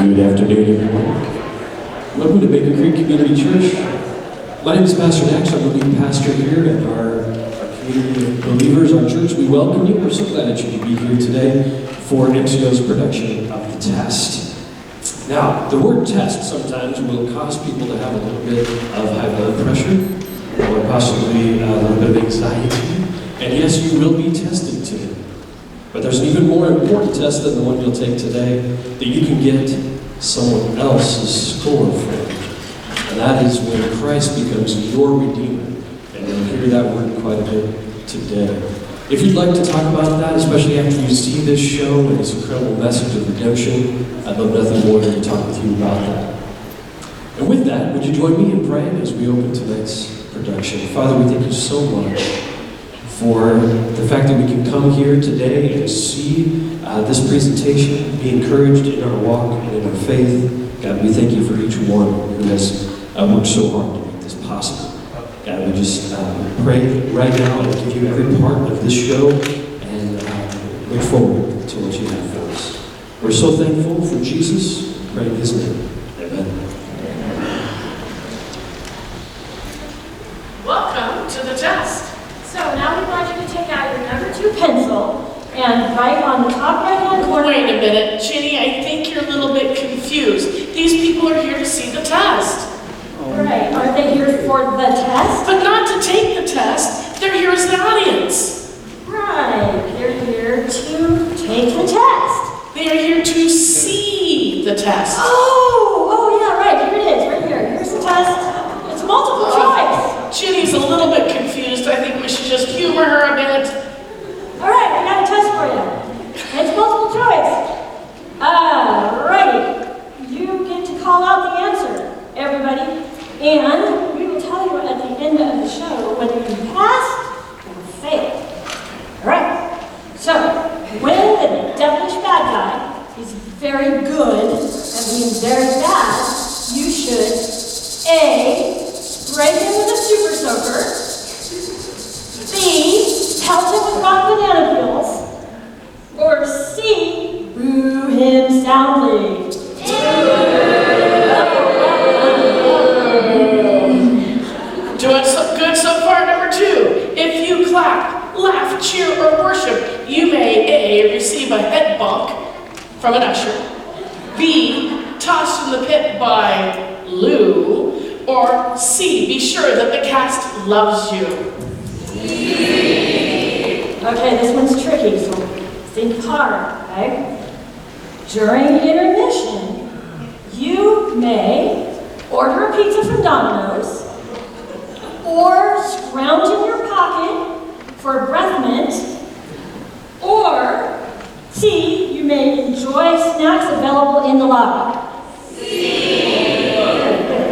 Good afternoon, everyone. Welcome to Bacon Creek Community Church. My name is Pastor Dax. I'm the lead pastor here at our community of believers, our church. We welcome you. We're so glad that you could be here today for MCO's production of the test. Now, the word test sometimes will cause people to have a little bit of high blood pressure or possibly a little bit of anxiety. And yes, you will be tested today. But there's an even more important test than the one you'll take today, that you can get someone else's score from. And that is when Christ becomes your Redeemer. And you'll hear that word quite a bit today. If you'd like to talk about that, especially after you see this show and this incredible message of redemption, I'd love nothing more than to talk with you about that. And with that, would you join me in praying as we open tonight's production? Father, we thank you so much for the fact that we can come here today and see this presentation, be encouraged in our walk and in our faith. God, we thank you for each one who has worked so hard to make this possible. God, we just pray right now and give you every part of this show and look forward to what you have for us. We're so thankful for Jesus. Pray in his name. Amen. Welcome to the test. So now we want you to take out your number 2 pencil and write on the top right-hand corner. Wait a minute, Ginny, I think you're a little bit confused. These people are here to see the test. Right, aren't they here for the test? But not to take the test. They're here as the audience. Right, they're here to take the test. They are here to see the test. Oh yeah, right, here it is, right here. Here's the test. It's multiple choice. Ginny's a little bit confused. I think we should just humor her a bit. All right, I got a test for you. It's multiple choice. Alrighty, you get to call out the answer, everybody. And we will tell you at the end of the show whether you passed or failed. Alright, so when the devilish bad guy is very good at being very bad, you should A, break him with a super soaker, B, pelt him with rock banana peels, or C, boo him soundly. Doing so good so far, number 2. If you clap, laugh, cheer, or worship, you may A, receive a head bonk from an usher, B, tossed in the pit by Lou, or C, be sure that the cast loves you. Okay, this one's tricky, so think hard, okay? During intermission, you may order a pizza from Domino's, or scrounge in your pocket for a breath mint, or C, you may enjoy snacks available in the lobby.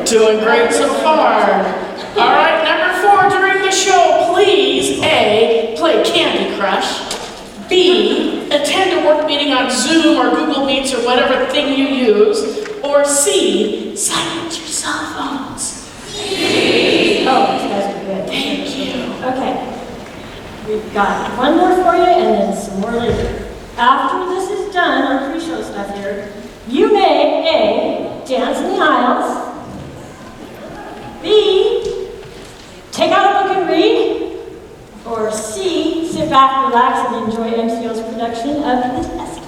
Doing great so far. All right, number 4, during the show, please A, play Candy Crush, B, attend a work meeting on Zoom or Google Meets or whatever thing you use, or C, silence your cell phones. Oh, these guys are good. Thank you. Okay, we've got one more for you and then some more later. After this is done, our pre-show stuff here, you may A, dance in the aisles, B, take out a book and read, or C, sit back, relax, and enjoy MCO's production of the test.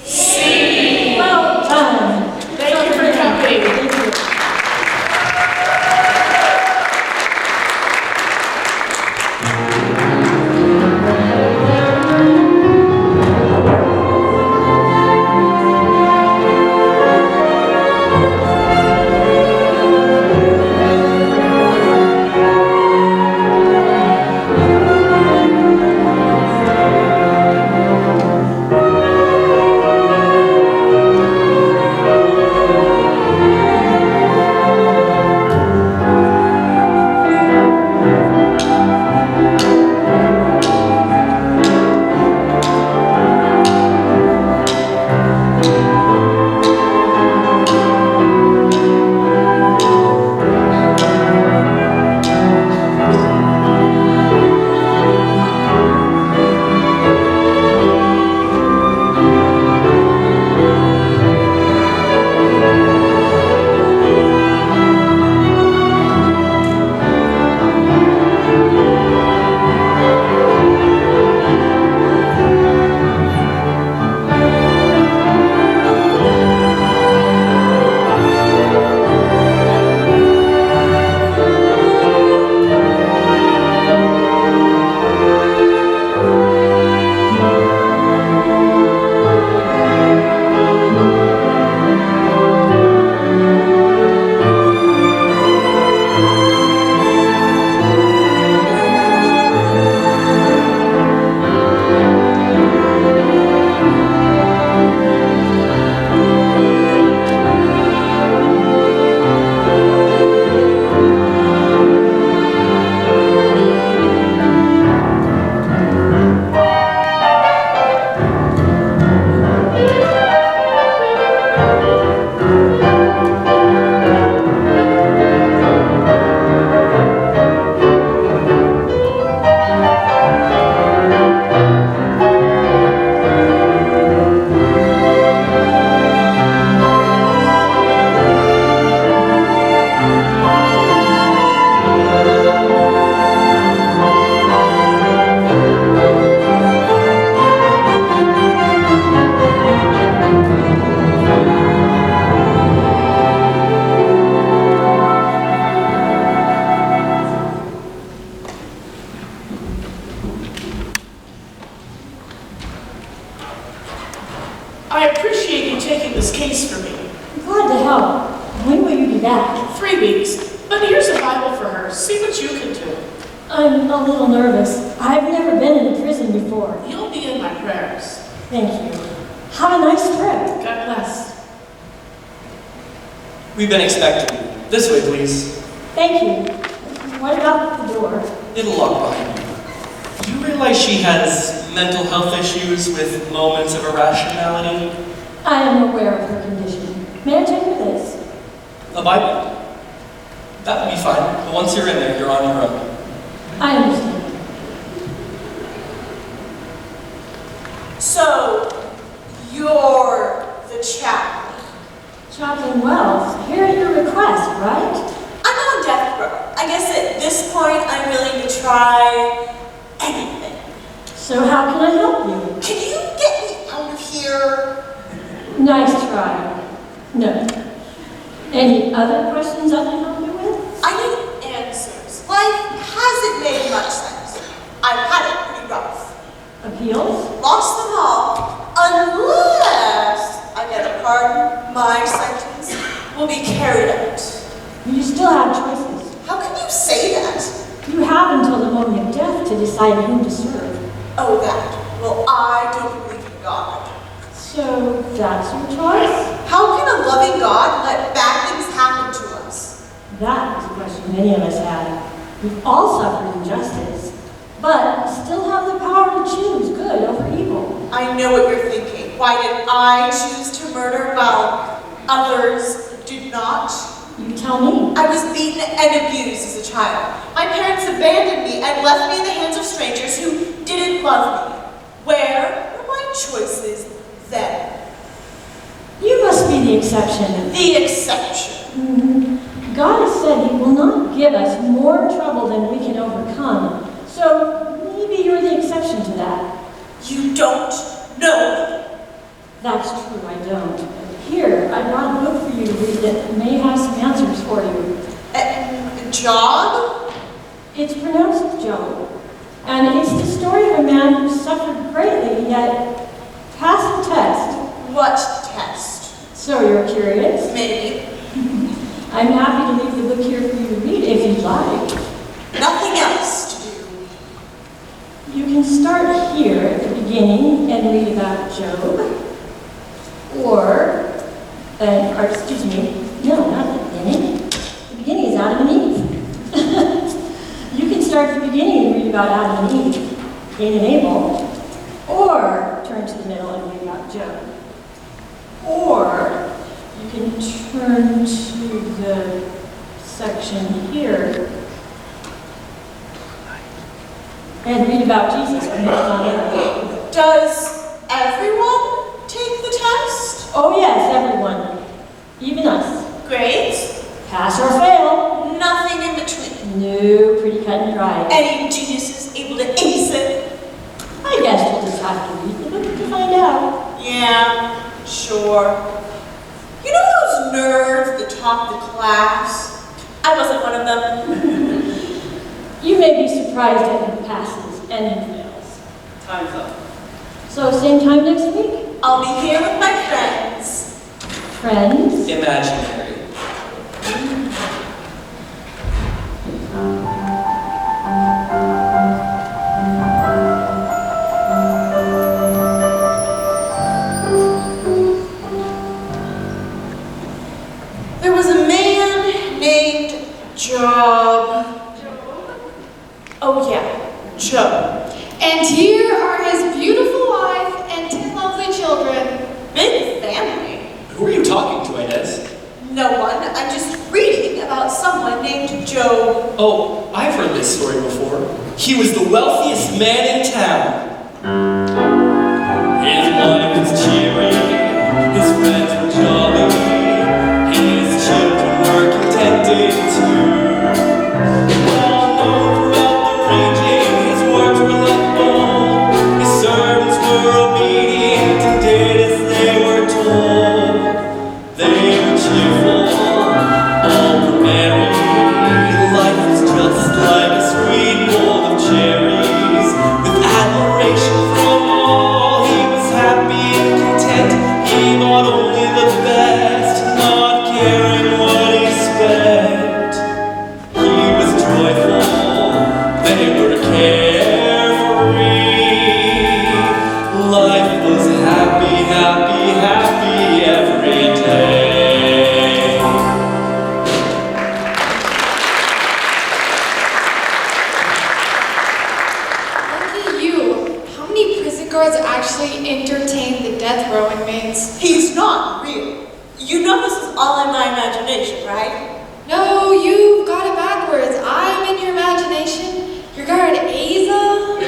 C. Well done. Thank you for coming. Thank you. I appreciate you taking this case for me. I'm glad to help. When will you be back? 3 weeks. But here's a Bible for her. See what you can do. I'm a little nervous. I've never been in a prison before. You'll be in my prayers. Thank you. Have a nice trip. God bless. We've been expecting you. This way, please. Thank you. What about the door? It'll lock behind you. Do you realize she has mental health issues with moments of irrationality? I am aware of her condition. May I take her this? A Bible? That would be fine, but once you're in there, you're on your own. I understand. So, you're the chaplain. Chaplain Wells, here at your request, right? I'm on death row. I guess at this point, I'm willing to try anything. So how can I help you? Can you get me out of here? Nice try. No. Any other questions I can help you with? I need answers. Life hasn't made much sense. I've had it pretty rough. Appeals? Lost them all. Unless I get a pardon, my sentence will be carried out. You still have choices. How can you say that? You have until the moment of death to decide whom to serve. Oh, that. Well, I don't believe in God. So that's your choice? How can a loving God let bad things happen to us? That is a question many of us have. We've all suffered injustice, but still have the power to choose good over evil. I know what you're thinking. Why did I choose to murder while others did not? You tell me. I was beaten and abused as a child. My parents abandoned me and left me in the hands of strangers who didn't love me. Where were my choices then? You must be the exception. The exception. God has said He will not give us more trouble than we can overcome. So maybe you're the exception to that. You don't know me. That's true, I don't. Here, I brought a book for you to read that may have some answers for you. Job? It's pronounced Job, and it's the story of a man who suffered greatly, yet passed the test. What test? So you're curious? Maybe. I'm happy to leave the book here for you to read if you'd like. Nothing else to do. You can start here at the beginning and read about Job, or excuse me, no, not the beginning. The beginning is Adam and Eve. You can start at the beginning and read about Adam and Eve, Cain and Abel, or turn to the middle and read about Job. Or you can turn to the section here and read about Jesus when he was on earth. Does everyone take the test? Oh yes, everyone. Even us. Grades? Pass or fail. Nothing in between. No, pretty cut and dry. Any geniuses able to ace it? I guess we'll just have to read the book to find out. Yeah, sure. You know those nerds that top the class? I wasn't one of them. You may be surprised at who passes and who fails. Time's up. So same time next week? I'll be here with my friends. Friends? Imaginary. There was a man named Job. Oh yeah, Job. And here are his beautiful wife and 10 lovely children. Big family. Who are you talking to, Inez? No one. I'm just reading about someone named Job. Oh, I've heard this story before. He was the wealthiest man in town. His wife was cheery, his friends were jolly, his children were contented too. All known throughout the region, his words were like gold, his servants were obedient and did as they were told. They were cheerful, all were merry. Life was just like a sweet bowl of cherries with admiration. actually entertain the death row inmates. He's not real. You know this is all in my imagination, right? No, you've got it backwards. I'm in your imagination. Your guard, Asa,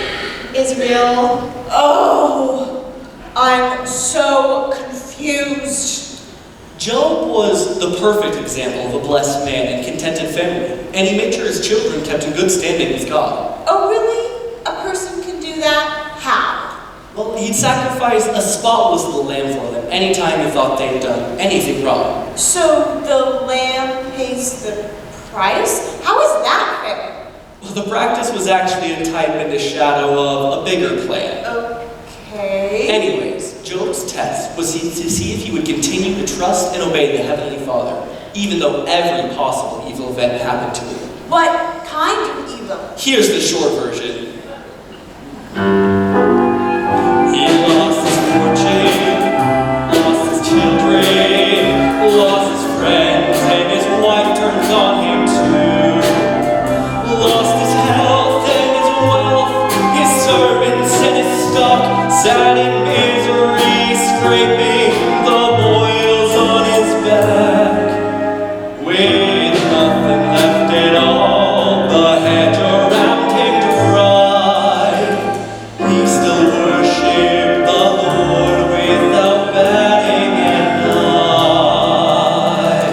is real. Oh, I'm so confused. Job was the perfect example of a blessed man and contented family, and he made sure his children kept in good standing with God. Oh, really? A person can do that? How? Well, he'd sacrifice a spotless little lamb for them anytime he thought they'd done anything wrong. So the lamb pays the price? How is that fair? Well, the practice was actually a type and a shadow of a bigger plan. Okay. Anyways, Job's test was to see if he would continue to trust and obey the Heavenly Father, even though every possible evil event happened to him. What kind of evil? Here's the short version. He lost his fortune, lost his children, lost his friends, and his wife turned on him too. Lost his health and his wealth, his servants and his stock, sat in misery, scraping the boils on his back. With nothing left at all, the hedge around him dry, he still worshipped the Lord without batting an eye.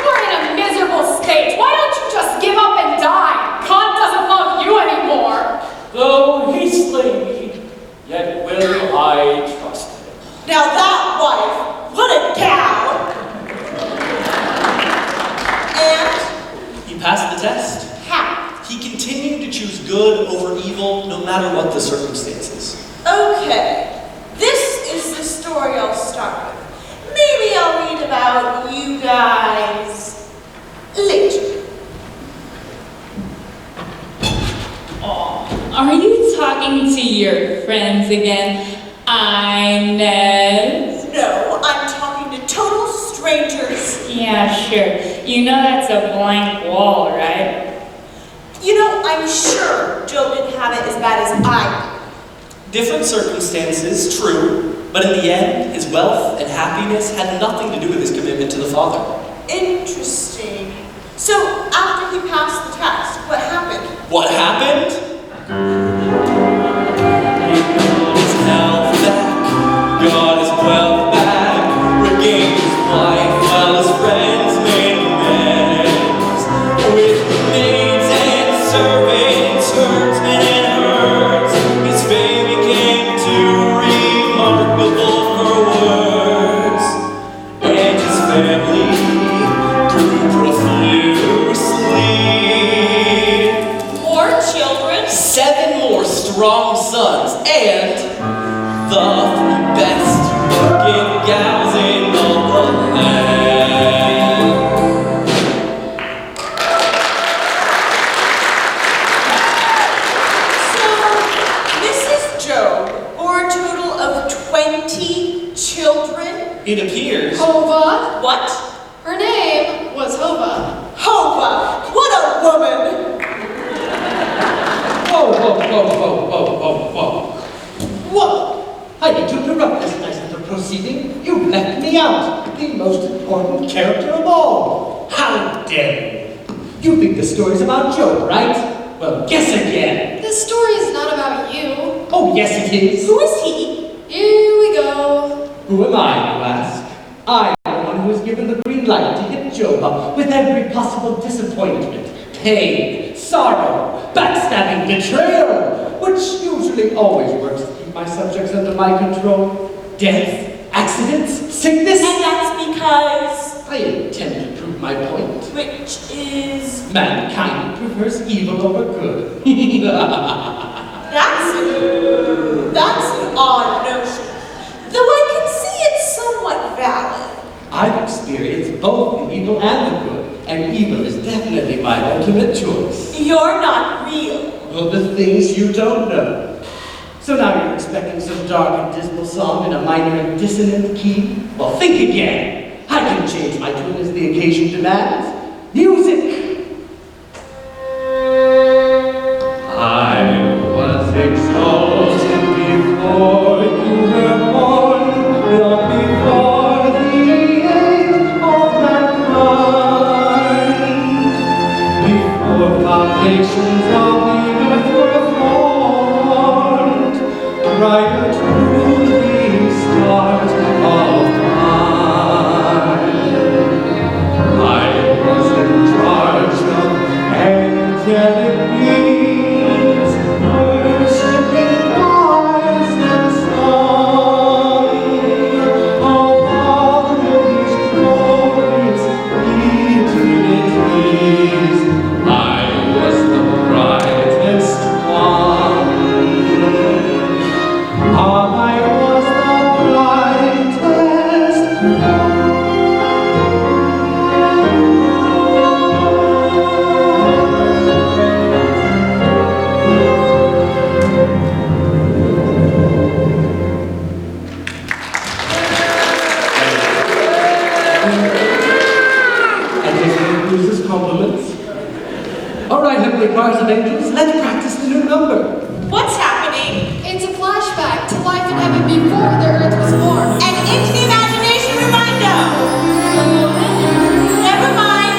You're in a miserable state. Why don't you just give up and die? God doesn't love you anymore. Though he slay me, yet will I trust him. Now that wife, what a cow! And He passed the test. how? He continued to choose good over evil no matter what the circumstances. Okay, this is the story I'll start with. Maybe I'll read about you guys later. Are you talking to your friends again, Inez? No, I'm talking to total strangers. Yeah, sure. You know that's a blank wall, right? You know, I'm sure Job didn't have it as bad as I Different circumstances, true, but in the end, his wealth and happiness had nothing to do with his commitment to the Father. did. Interesting. So, after he passed the test, what happened? What happened? He got his health back, got his wealth back, regained his wife while his friends made amends. With maids and servants, herdsmen and herds, his fame became too remarkable for words. And his family grew profusely. More children? 7 more strong sons, and the 3 best looking gals in all the land. So, Mrs. Job bore a total of 20 children? It appears Hova? What? Her name was Hova. Hova! What a woman! Whoa, whoa, whoa, whoa, whoa, whoa, whoa. Whoa! I need to interrupt this nice little proceeding. You left me out, the most important character of all. How dare you? You think the story's about Job, right? Well, guess again. This story is not about you. Oh, yes, it is. Who is he? Here we go. Who am I, you ask? I'm the one who was given the green light to hit Job up with every possible disappointment, pain, sorrow, backstabbing, betrayal, which usually always works to keep my subjects under my control. Death, accidents, sickness. And that's because... I intend to prove my point. Which is... Mankind prefers evil over good. That's an odd notion. Though I can see it's somewhat valid. I've experienced both the evil and the good, and evil is definitely my ultimate choice. You're not real. Well, the things you don't know. So now you're expecting some dark and dismal song in a minor and dissonant key? Well, think again. I can change my tune as the occasion demands. Music! the foundations of the earth were formed, prior to the start of time. I was in charge of angelic beings, worshipping gods and song. All of these glorious eternities, I was the brightest one. I was the brightest one. And this concludes his compliments. All right, heavenly choirs of angels, let's practice the new number. What's happening? It's a flashback to life in heaven before the earth was formed. And into the imagination we might go. Never mind.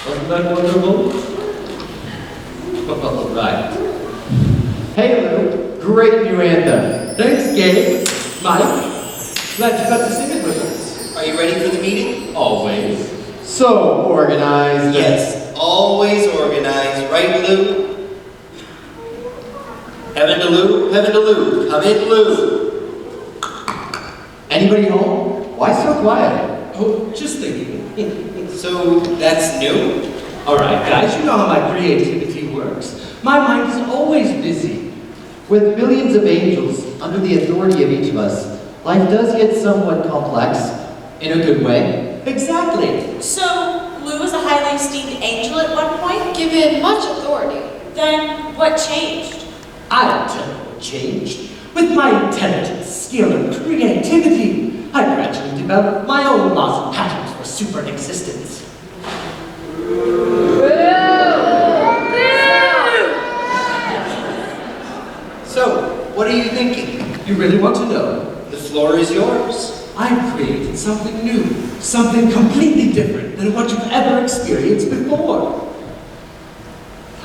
Wasn't that wonderful? All right. Hey, Lou. Great new anthem. Thanks, Gabe. Mike. Glad you got to sing it with us. Are you ready for the meeting? Always. So organized. Yes, always organized, right, Lou? Heaven to Lou, heaven to Lou, come in, Lou. Anybody home? Why so quiet? Oh, just thinking. So that's new? All right, guys, you know how my creativity works. My mind is always busy. With billions of angels under the authority of each of us, life does get somewhat complex, in a good way. Exactly. So, Lou was a highly esteemed angel at one point? Given much authority. Then what changed? I'll tell you what changed. With my intelligence, skill, and creativity, I gradually developed my own laws and patterns for super existence. So, what are you thinking? You really want to know? The floor is yours. I've created something new, something completely different than what you've ever experienced before.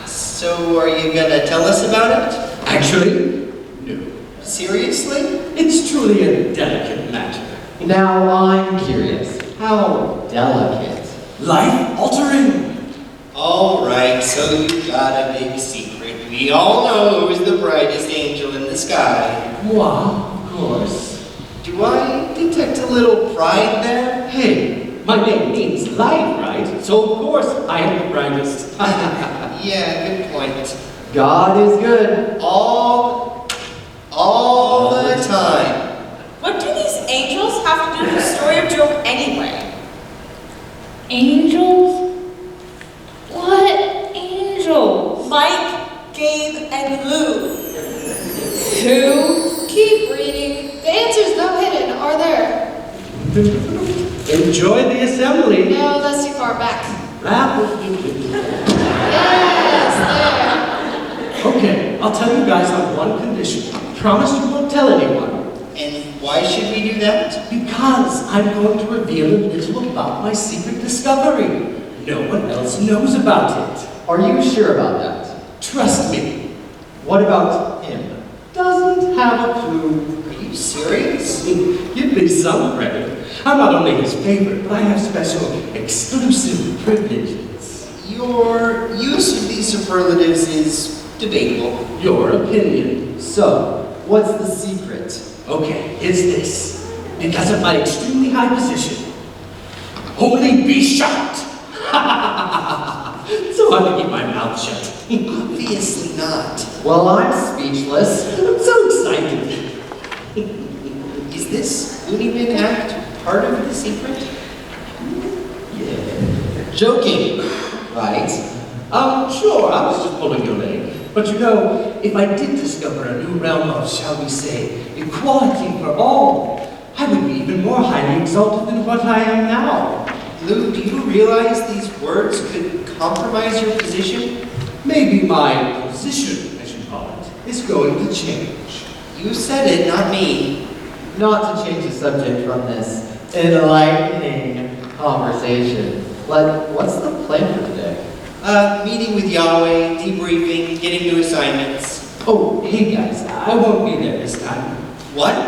So, are you gonna tell us about it? Actually, no. Seriously? It's truly a delicate matter. Now I'm curious. How delicate? Life-altering. All right, so you got a big secret. We all know who's the brightest angel in the sky. Moi, of course. Do I detect a little pride there? Hey, my name means light, right? So of course I am the brightest. Yeah, good point. God is good. All the time. What do these angels have to do with the story of Job anyway? Angels? What angels? Mike, Gabe, and Lou. Who? Keep reading. The answers, though hidden, are there. Enjoy the assembly. No, that's too far far back. Yes, there. Okay, I'll tell you guys on one condition. Promise you won't tell anyone. And why should we do that? Because I'm going to reveal a little about my secret discovery. No one else knows about it. Are you sure about that? Trust me. What about him? Doesn't have a clue. Are you serious? Give me some credit. I'm not only his favorite, but I have special, exclusive privileges. Your use of these superlatives is debatable. Your opinion. So, what's the secret? Okay, it's this. Because of my extremely high position, only be shocked. So I'm gonna keep my mouth shut. Obviously not. Well, I'm speechless. I'm so excited. Is this Looney Bin Act part of the secret? Joking, right? Sure, I was just pulling your leg. But you know, if I did discover a new realm of, shall we say, equality for all, I would be even more highly exalted than what I am now. Lou, do you realize these words could compromise your position? Maybe my position, as you call it, is going to change. You said it, not me. Not to change the subject from this enlightening conversation, but what's the plan for today? Meeting with Yahweh, debriefing, getting new assignments. Oh, hey guys, I won't be there this time. What?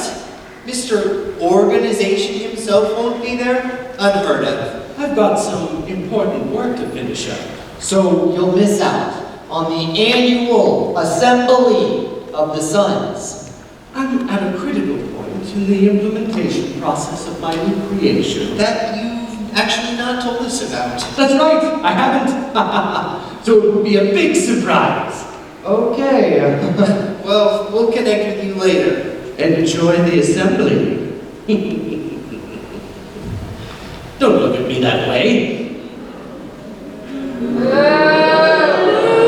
Mr. Organization himself won't be there? Unheard of. I've got some important work to finish up. So you'll miss out on the annual assembly of the sons. I'm at a critical point in the implementation process of my new creation. That you've actually not told us about. That's right, I haven't. So it will be a big surprise. Okay. Well, we'll connect with you later. Enjoy the assembly. Don't look at me that way.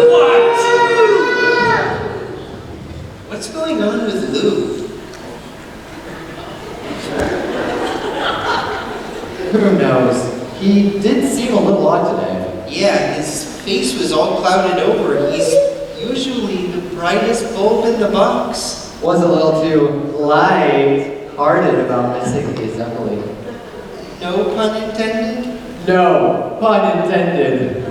What? What's going on with Lou? Who knows? He did seem a little odd today. Yeah, his face was all clouded over. He's usually the brightest bulb in the box. Was a little too light-hearted about missing the assembly. No pun intended? No, pun intended.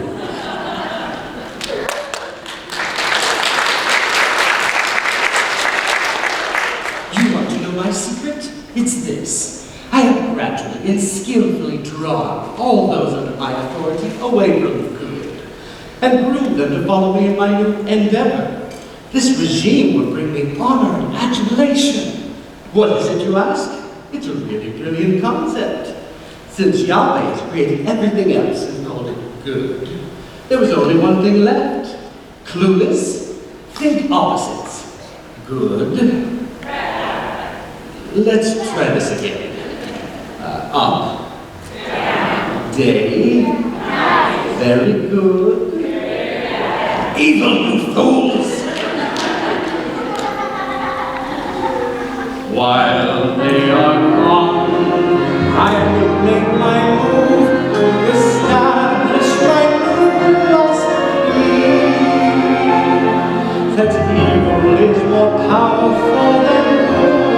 You want to know my secret? It's this. I have gradually and skillfully drawn all those under my authority away from the good and groomed them to follow me in my new endeavor. This regime would bring me honor and adulation. What is it, you ask? It's a really brilliant concept. Since Yahweh has created everything else and called it good, there was only one thing left. Clueless? Think opposites. Good. Let's try this again. Up. Day. Very good. Evil, you fools! While they are gone, I will make my move to establish my new philosophy. That evil is more powerful than good,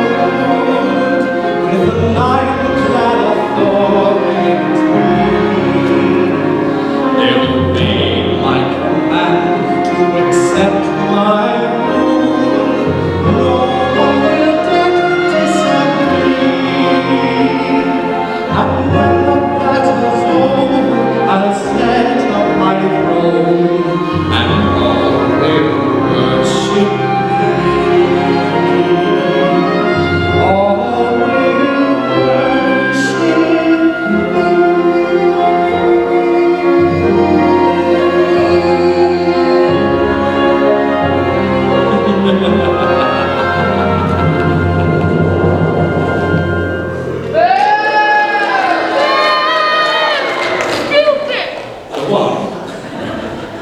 with an ironclad authority. They will obey my command to accept my rule. No one will dare to disagree. And when the battle's over, I'll stand on my throne, and all will worship me. All will worship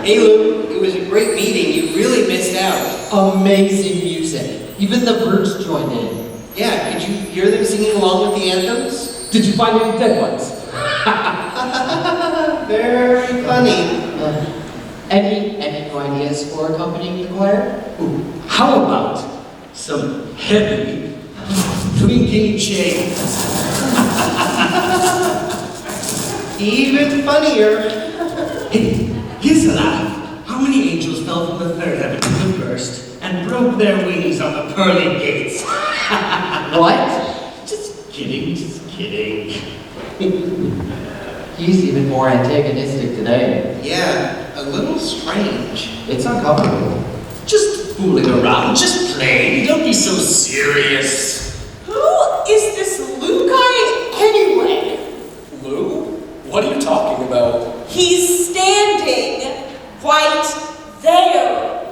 Hey Lou, it was a great meeting. You really missed out. Amazing music. Even the birds joined in. Yeah, could you hear them singing along with the anthems? Did you find any dead ones? very funny. Any ideas for accompanying the choir? Ooh, how about some heavy, clinking chains? Even funnier. Hey, here's a laugh. How many angels fell from the third heaven to the first and broke their wings on the pearly gates? What? Just kidding, just kidding. He's even more antagonistic today. Yeah, a little strange. It's uncomfortable. Just fooling around, just playing. Don't be so serious. Who is this Lou guy anyway? Lou? What are you talking about? He's standing right there.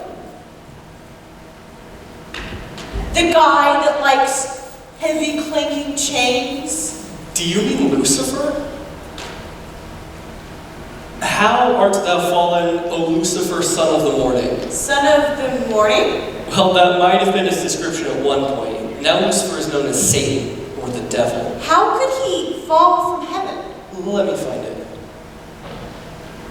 The guy that likes heavy clanking chains. Do you mean Lucifer? How art thou fallen, O Lucifer, son of the morning? Son of the morning? Well, that might have been his description at one point. Now Lucifer is known as Satan, or the devil. How could he fall from heaven? Let me find it.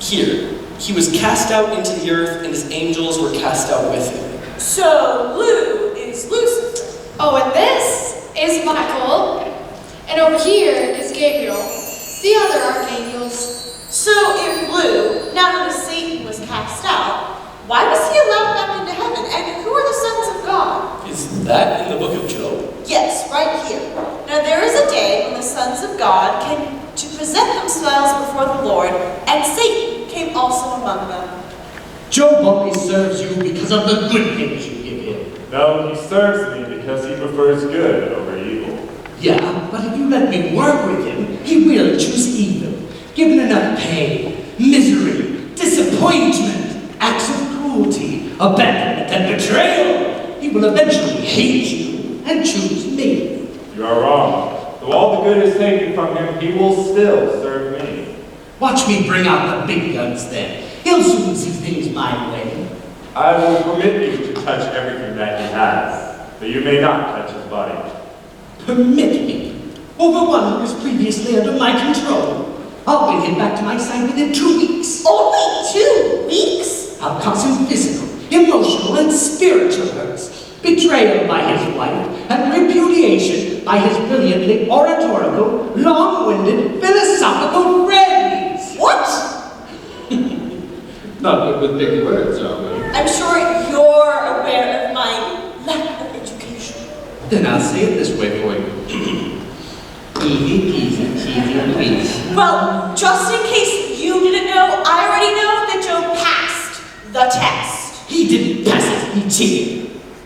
Here, he was cast out into the earth, and his angels were cast out with him. So Lou is Lucifer. Oh, and this is Michael. And over here is Gabriel, the other archangels. So if Lou, now known as Satan, was cast out, why was he allowed back into heaven? And who are the sons of God? Is that in the book of Job? Yes, right here. Now there is a day when the sons of God came to present themselves before the Lord, and Satan came also among them. Job only serves you because of the good things you give him. No, he serves me because he prefers good over evil. Yeah, but if you let me work with him, he will choose evil. Given enough pain, misery, disappointment, acts of cruelty, abandonment, and betrayal, he will eventually hate you and choose me. You are wrong. Though all the good is taken from him, he will still serve me. Watch me bring out the big guns then. He'll soon see things my way. I will permit you to touch everything that he has, but you may not touch his body. Permit me, over one who was previously under my control. I'll bring him back to my side within 2 weeks. Only 2 weeks? I'll cause him physical, emotional, and spiritual hurts. Betrayal by his wife, and repudiation by his brilliantly oratorical, long-winded, philosophical friends. What? Not good with big words, are we? I'm sure you're aware of my lack of education. Then I'll say it this way for you. Easy peasy, cheesy Louise. Well, just in case you didn't know, I already know that Joe passed the test. He didn't pass it, he cheated.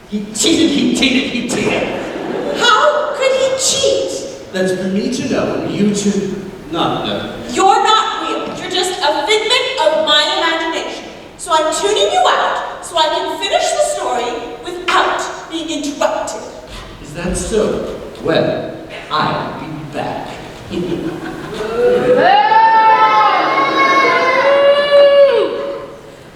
He cheated, he cheated, he cheated. How could he cheat? That's for me to know, and you to not know. You're not real. You're just a figment of my imagination. So I'm tuning you out so I can finish the story without being interrupted. Is that so? Well, I'll be back.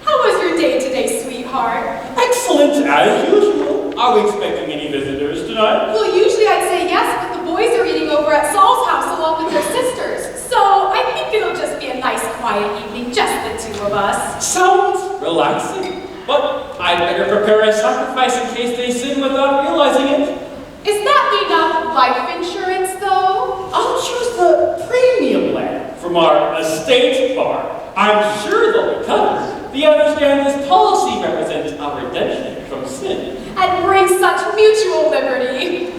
How was your day today, sweetheart? Excellent, as usual. Are we expecting any visitors tonight? Well, usually I'd say yes, but the boys are eating over at Saul's house along with their sisters. So I think it'll just be a nice, quiet evening, just the two of us. Sounds relaxing. But I'd better prepare a sacrifice in case they sin without realizing it. Is that enough life insurance, though? I'll choose the premium plan from our estate bar. I'm sure they'll be covered. They understand this policy represents our redemption from sin. And bring such mutual liberty.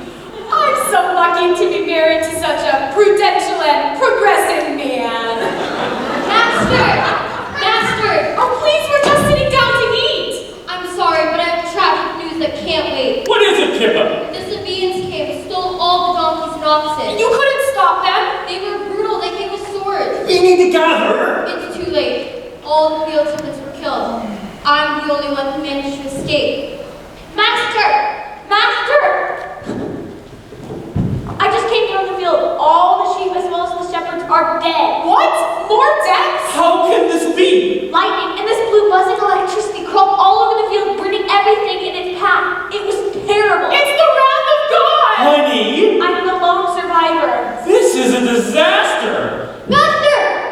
I'm so lucky to be married to such a prudential and progressive man. Master! Oh, please, we're just sitting down to eat. I'm sorry, but I have tragic news that can't wait. What is it, Pippa? The Sabaeans came and stole all the donkeys and oxen. You couldn't stop them. They were brutal, they came with swords. We need to gather. It's too late. All the field servants were killed. I'm the only one who managed to escape. Master! I just came down the field. All the sheep as well as the shepherds are dead. What? More deaths? How can this be? Lightning and this blue buzzing electricity crawled all over the field, burning everything in its path. It was terrible. It's the wrath of God! Honey, I'm the lone survivor. this is a disaster. Master!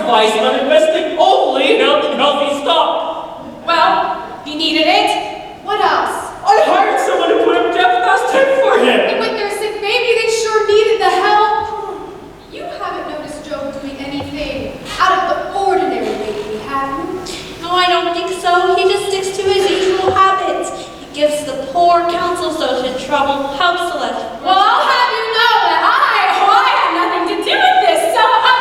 advice on investing only in healthy stock. Well, he needed it. What else? I hired someone to put up Jeff tip for him. And with their sick baby, they sure needed the help. You haven't noticed Joe doing anything out of the ordinary lately, have you? No, I don't think so. He just sticks to his usual habits. He gives the poor council so in trouble, helps Celeste. Well, I'll have you know that I had nothing to do with this, so why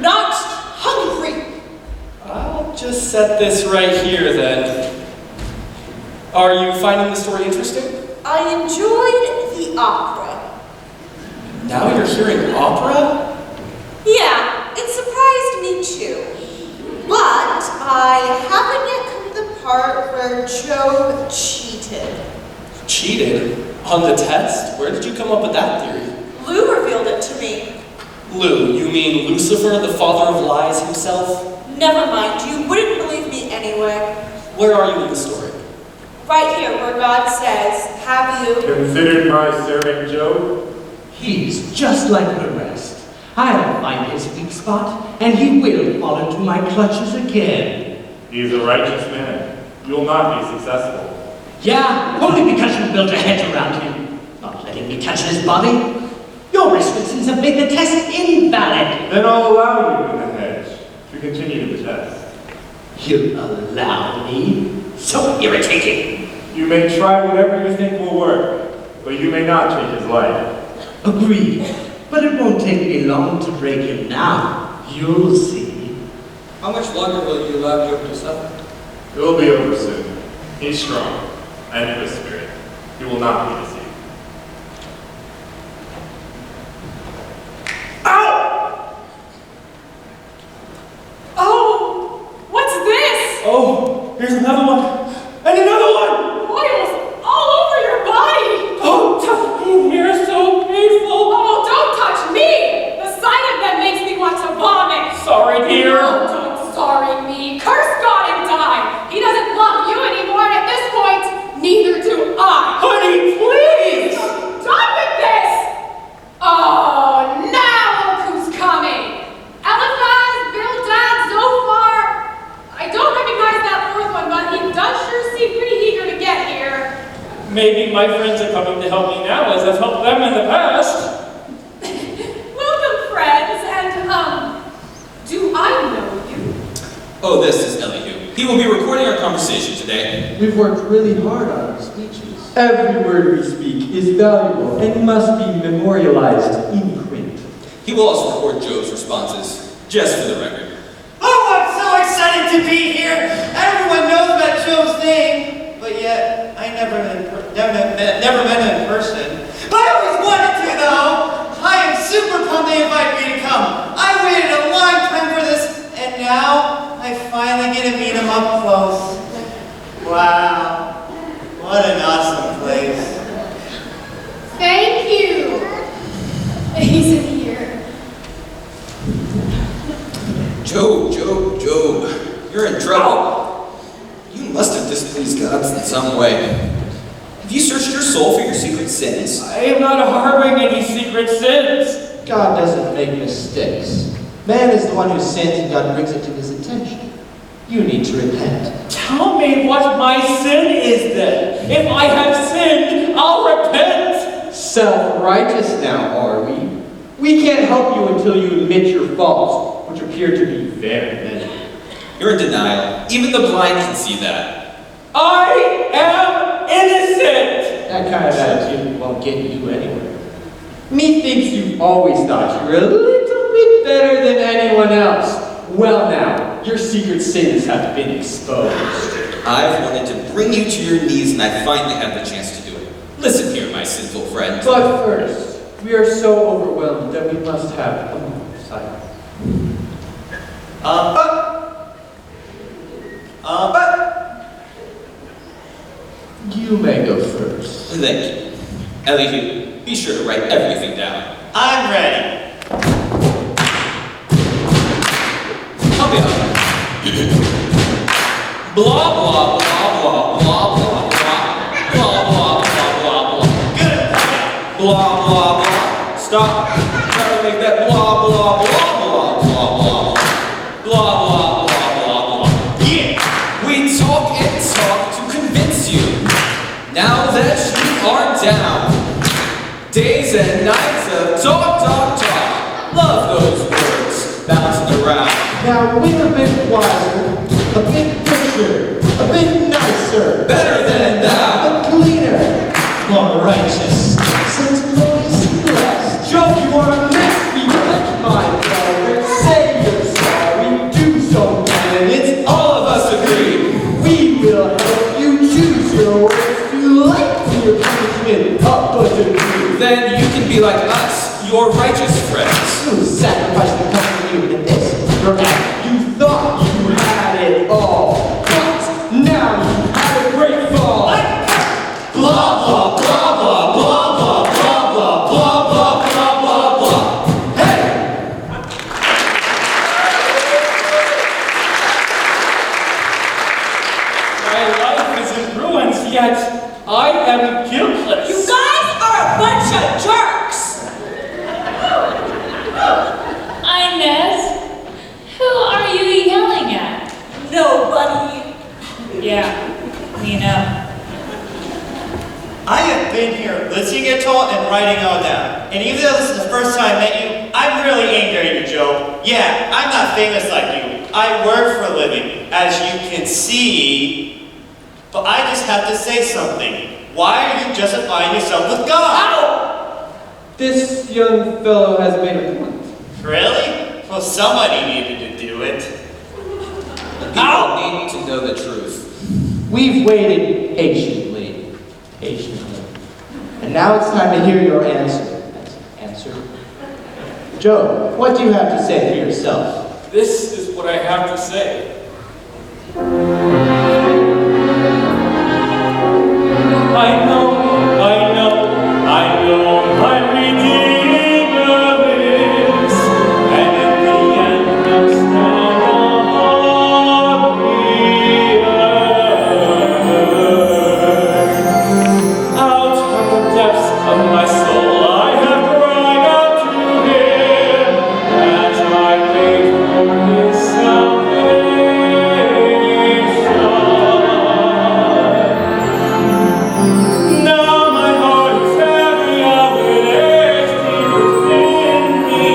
Not hungry. I'll just set this right here then. Are you finding the story interesting? I enjoyed the opera. Now you're hearing opera? Yeah, it surprised me too. But I haven't yet come to the part where Job cheated. Cheated? On the test? Where did you come up with that theory? Lou revealed it to me. Lou, you mean Lucifer, the father of lies himself? Never mind, you wouldn't believe me anyway. Where are you in the story? Right here, where God says, have you... Considered my servant Job? He's just like the rest. I'll find his weak spot, and he will fall into my clutches again. He's a righteous man. You'll not be successful. Yeah, only because you built a hedge around him, not letting me touch his body. Your restrictions have made the test invalid. Then I'll allow you in the hedge to continue the test. You allow me? So irritating. You may try whatever you think will work, but you may not change his life. Agreed. But it won't take me long to break him now. You'll see. How much longer will you allow Job to suffer? It will be over soon. He's strong and in his spirit. He will not be deceived. Oh, here's another one. And another one! Oils all over your body! Oh, touch me here, so painful. Oh, don't touch me! The sight of them makes me want to vomit! Sorry, dear. Oh, don't sorry me. Curse God and die! He doesn't love you anymore, and at this point, neither do I! Honey, please! I'm done with this! Oh, now look who's coming! Eliphaz, Bildad, Zophar. I don't recognize that fourth one, but he does sure seem pretty eager to get here. Maybe my friends are coming to help me now as I've helped them in the past. Welcome, friends, and, do I know you? Oh, this is Elihu. He will be recording our conversation today. We've worked really hard on our speeches. Every word we speak is valuable and must be memorialized in print. He will also record Job's responses, just for the record. Oh, I'm so excited to be here! Everyone knows about Job's name, but yet I never met him in person. I always wanted to, though! I am super pumped they invited me to come. I waited a long time for this, and now I finally get to meet him up close. Wow, what an awesome place. Thank you. He's in here. Job, you're in trouble. You must have displeased God in some way. Have you searched your soul for your secret sins? I am not harboring any secret sins. God doesn't make mistakes. Man is the one who sins and God brings it to his attention. You need to repent. Tell me what my sin is then. If I have sinned, I'll repent. Self-righteous now, are we? We can't help you until you admit your faults, which appear to be very many. You're in denial. Even the blind can see that. I am innocent. That kind of attitude won't get you anywhere. Methinks you've always thought you were a little bit better than anyone else. Well now, your secret sins have been exposed. I've wanted to bring you to your knees, and I finally have the chance to do it. Listen here, my sinful friend. But first, we are so overwhelmed that we must have a moment of silence. You may go first. Thank you. Elihu, be sure to write everything down. I'm ready. Help me out. Blah, blah, blah, blah, blah, blah, blah, blah, blah, blah, blah, blah. Good. Blah, blah, blah. Stop trying to make that blah, blah, blah, blah, blah, blah. Blah, blah, blah, blah, blah. Yeah! We talk and talk to convince you. Now that you are down. Days and nights of talk, talk, talk. Love those words bouncing around. Now we're a bit wiser, a bit richer, a bit nicer, Better than thou. a bit cleaner, more righteous, since glorious and blessed. Joe, you are a mess. Be like my brother. Say you're sorry. Do so, man. It's all of us agree. We will help you choose your words to lighten your punishment up a degree. Then you can be like us, your righteous friends. You sacrificed the company in this, your act. You thought you had it all, but now you have a great fall. Blah, blah, blah, blah, blah, blah, blah, blah, blah, blah, blah, blah, blah. Hey! My life is in ruins, yet I am guiltless. You guys are a bunch of jerks! Inez, who are you yelling at? Nobody. Yeah, we know. I have been here listening it all and writing it all down. And even though this is the first time I met you, I'm really angry at you, Joe. Yeah, I'm not famous like you. I work for a living, as you can see. But I just have to say something. Why are you justifying yourself with God? Ow! This young fellow has made a point. Really? Well, somebody needed to do it. People need to know the truth. We've waited patiently. And now it's time to hear your answer. Joe, what do you have to say for yourself? This is what I have to say. I know my Redeemer lives, and in the end will stand on the earth. Out of the depths of my soul I have cried out to Him, as I wait for His salvation. Now my heart is heavy, I would empty within me,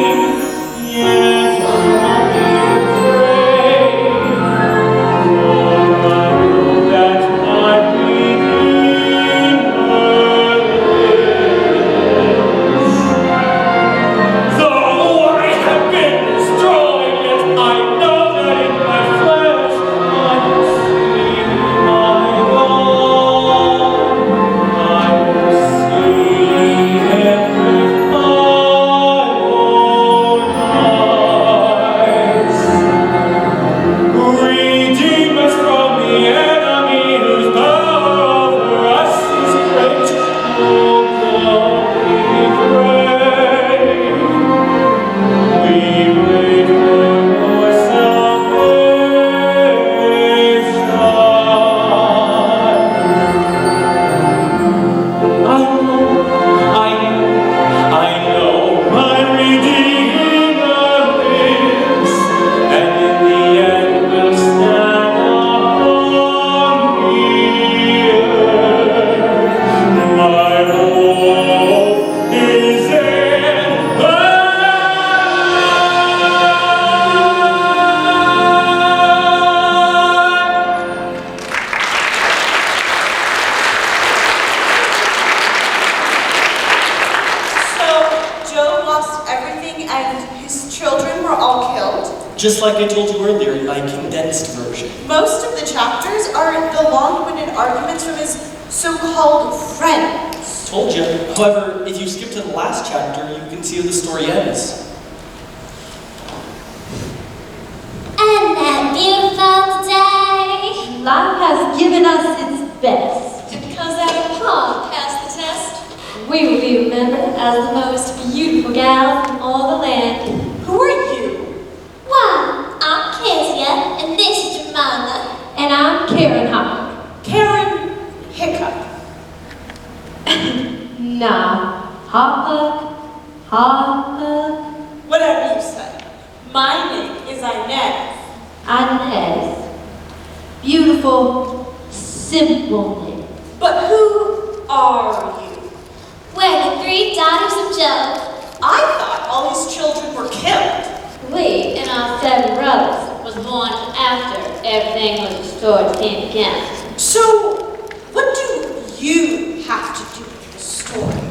yet I pray, for I know that my Redeemer lives. Though I have been destroyed, yet I know that in my flesh I see my God. I will see Him with my own eyes. Redeem us from the enemy whose power over us is great. Oh God, we wait for your I know my Redeemer lives, and in the end will stand upon the earth. My hope is in the So, Joe lost everything and his children were all killed? Just like I told you earlier in my condensed version. Most of the chapters are the long-winded arguments from his so-called friends. Told you. However, if you skip to the last chapter, you can see how the story ends. And that beautiful day, life has given us its best. Because our pond passed the test. We will be remembered as the most beautiful gals in all the land. Who are you? Why, I'm Kezia, and this is Jemima. And I'm Karen Hopper. Karen Hiccup. Nah, Hopper Papa? Whatever you say. My name is Inez. Inez. Beautiful, simple name. But who are you? We're the 3 daughters of Job. I thought all his children were killed. We and our 7 brothers was born after everything was restored to him again. So, what do you have to do with the story?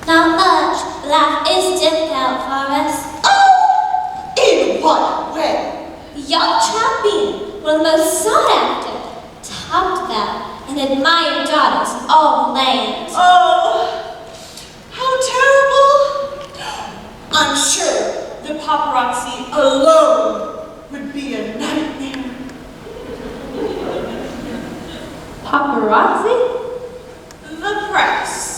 Not much. Life is difficult for us. Oh! In what way? The young champion, one of the most sought after, talked about, and admired daughters in all the lands. Oh, how terrible! I'm sure the paparazzi alone would be a nightmare. Paparazzi? The press.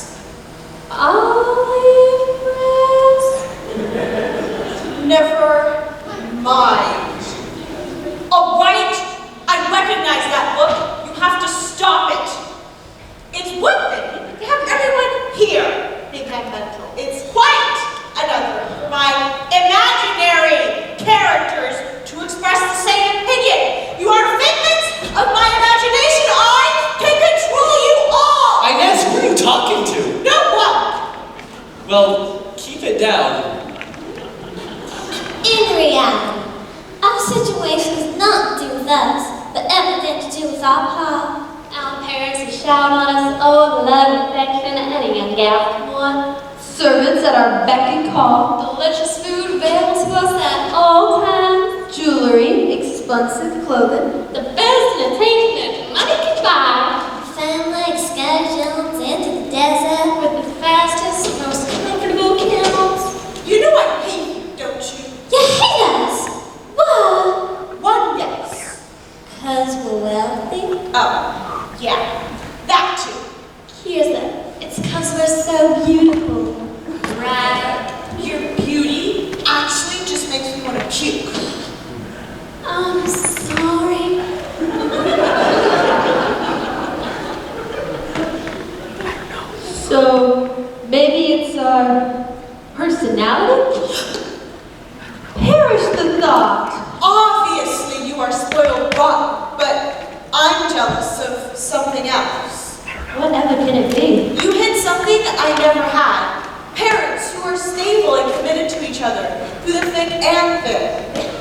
Never mind. All right, I recognize that look. You have to stop it. It's one thing to have everyone here think I'm mental. It's quite another for my imaginary characters to express the same opinion. You are figments of my imagination. I can control you all. Inez, who are you talking to? No one. Well, keep it down. In reality, our situation is not to do with us, but everything to do with our pa. Our parents who showered on us all love and affection any young gal can want. Servants at our beck and call. Delicious food available to us at all times. Jewelry, expensive clothing. The best entertainment money can buy. Family excursions into the desert with the fastest, most comfortable camels. You know I hate you, don't you? You hate us? Why? One yes. 'Cause we're wealthy? Oh, yeah. That too. Here's that. It's 'cause we're so beautiful. Right? Your beauty actually just makes me want to puke. I'm sorry. So, maybe it's our personality? Perish the thought! Obviously, you are spoiled rotten, but I'm jealous of something else. Whatever can it be? You hid something I never had. Parents who are stable and committed to each other, through the thick and thin.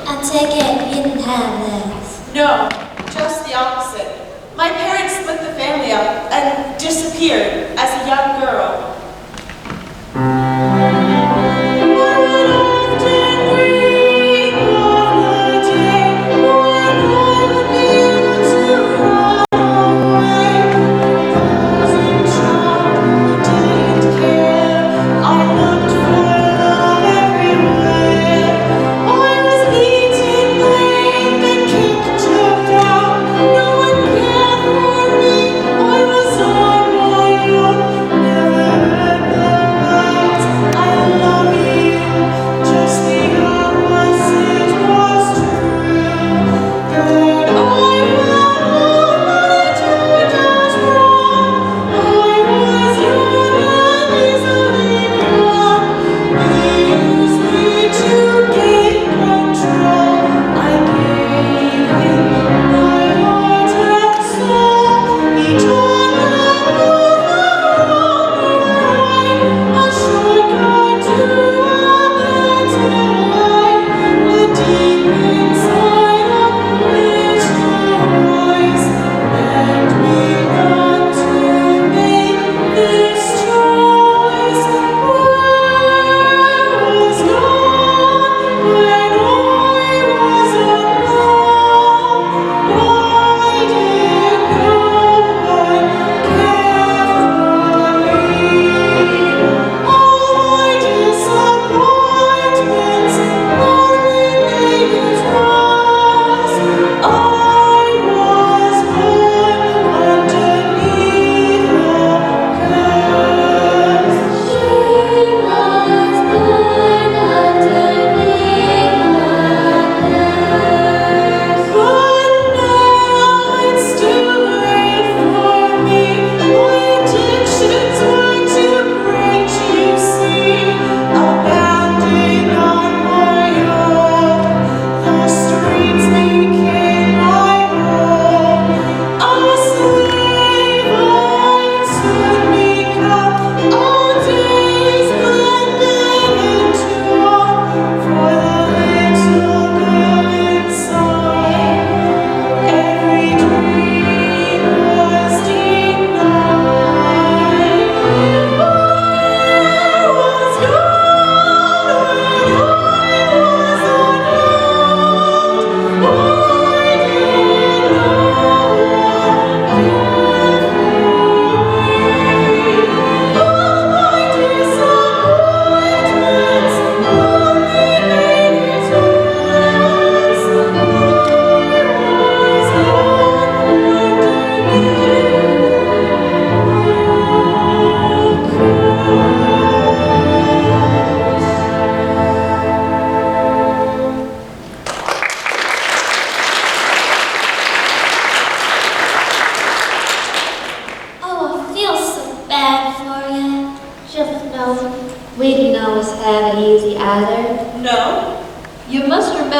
I take it you didn't have this. No, just the opposite. My parents split the family up and disappeared as a young girl. I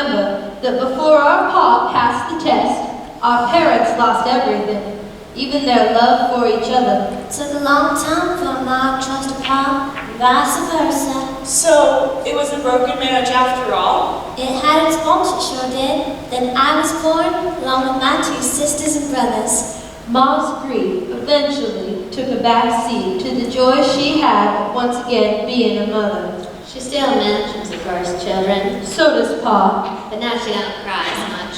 remember that before our Pa passed the test, our parents lost everything, even their love for each other. Took a long time for Mom to trust a Pa, and vice versa. So, it was a broken marriage after all? It had its faults, it sure did. Then I was born, along with my 2 sisters and brothers. Ma's grief eventually took a back seat to the joy she had of once again being a mother. She still mentions the first children, So does Pa. but now she don't cry as much.